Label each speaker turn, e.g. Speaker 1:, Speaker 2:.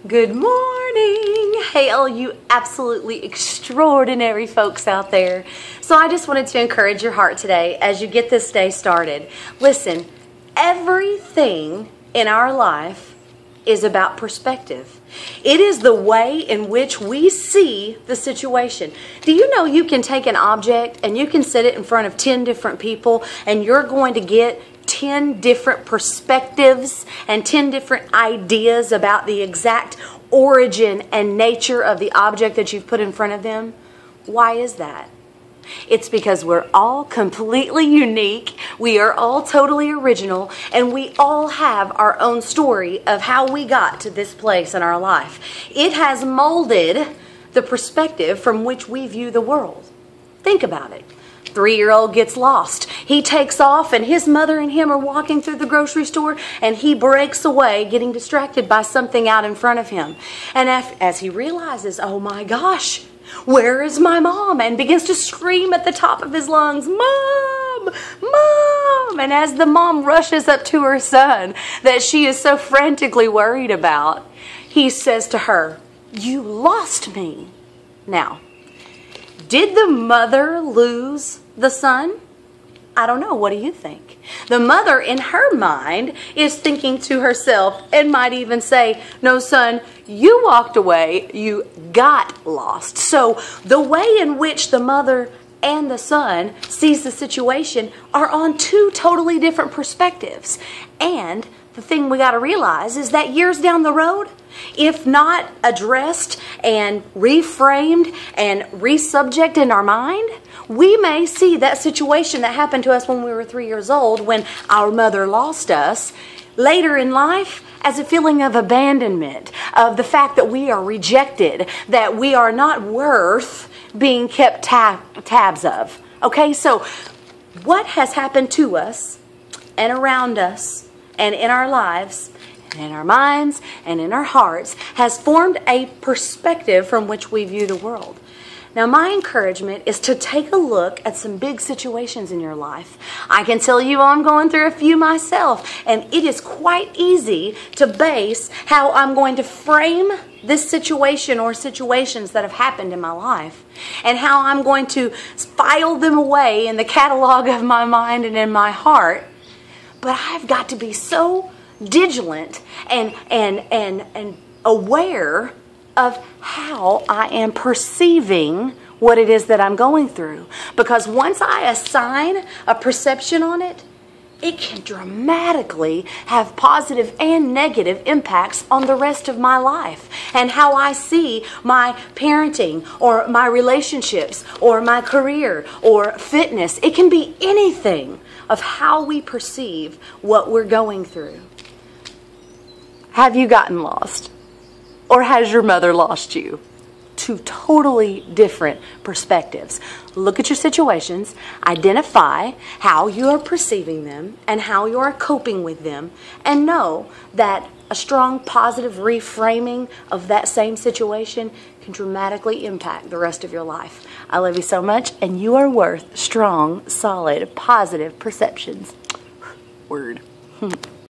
Speaker 1: Good morning. Hey, all you absolutely extraordinary folks out there. So I just wanted to encourage your heart today as you get this day started. Listen, everything in our life is about perspective. It is the way in which we see the situation. Do you know you can take an object and you can set it in front of 10 different people and you're going to get 10 different perspectives and 10 different ideas about the exact origin and nature of the object that you've put in front of them? Why is that? It's because we're all completely unique, we are all totally original, and we all have our own story of how we got to this place in our life. It has molded the perspective from which we view the world. Think about it. 3-year-old gets lost. He takes off and his mother and him are walking through the grocery store and he breaks away getting distracted by something out in front of him. And as he realizes, oh my gosh, where is my mom? And begins to scream at the top of his lungs, Mom! Mom! And as the mom rushes up to her son that she is so frantically worried about, he says to her, you lost me. Now, did the mother lose the son? I don't know. What do you think? The mother, in her mind, is thinking to herself and might even say, no, son, you walked away. You got lost. So the way in which the mother and the son sees the situation are on two totally different perspectives. And the thing we got to realize is that years down the road, if not addressed and reframed and resubject in our mind, we may see that situation that happened to us when we were 3 years old, when our mother lost us, later in life as a feeling of abandonment, of the fact that we are rejected, that we are not worth being kept tabs of. Okay, so what has happened to us and around us and in our lives, and in our minds and in our hearts, has formed a perspective from which we view the world. Now, my encouragement is to take a look at some big situations in your life. I can tell you I'm going through a few myself, and it is quite easy to base how I'm going to frame this situation or situations that have happened in my life, and how I'm going to file them away in the catalog of my mind and in my heart. But I've got to be so vigilant and aware of how I am perceiving what it is that I'm going through. Because once I assign a perception on it, it can dramatically have positive and negative impacts on the rest of my life and how I see my parenting or my relationships or my career or fitness. It can be anything of how we perceive what we're going through. Have you gotten lost? Or has your mother lost you? Two totally different perspectives. Look at your situations, identify how you are perceiving them and how you are coping with them, and know that a strong positive reframing of that same situation can dramatically impact the rest of your life. I love you so much, and you are worth strong, solid, positive perceptions. Word.